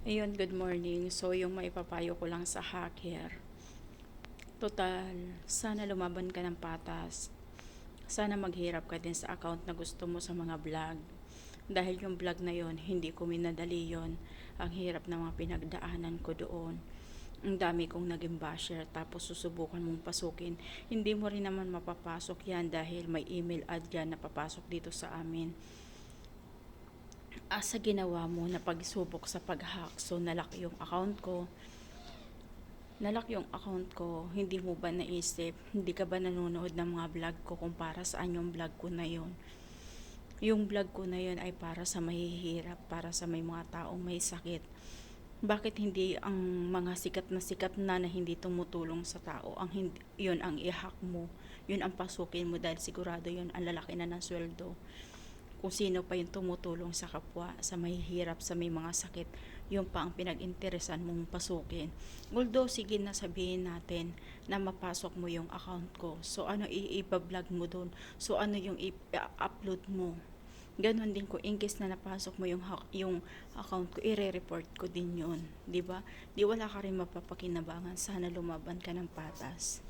Ayun, good morning. So, yung maipapayo ko lang sa hacker. Total, sana lumaban ka ng patas. Sana maghirap ka din sa account na gusto mo sa mga vlog. Dahil yung vlog na yon, hindi ko minadali yon. Ang hirap ng mga pinagdaanan ko doon. Ang dami kong naging basher, tapos susubukan mong pasukin. Hindi mo rin naman mapapasok yan dahil may email ad yan na papasok dito sa amin. Sa ginawa mo na pagsubok sa pag-hack, so nalock yung account ko. Hindi mo ba naisip, hindi ka ba nanonood ng mga vlog ko kung para saan yung vlog ko na yon? Yung vlog ko na yon ay para sa mahihirap, para sa may mga taong may sakit. Bakit hindi ang mga sikat na hindi tumutulong sa tao, ang hindi, yun ang i-hack mo, yun ang pasukin mo dahil sigurado yun ang lalaki na ng sweldo. Kung sino pa yung tumutulong sa kapwa, sa mahihirap, sa may mga sakit, yung pa ang pinag-interesan mong pasukin. Although, sige na sabihin natin na mapasok mo yung account ko. So, ano i-vlog mo doon? So, ano yung i-upload mo? Ganon din ko, inkes na napasok mo yung account ko, i-report ko din yun. Di ba? Di wala ka rin mapapakinabangan. Sana lumaban ka ng patas.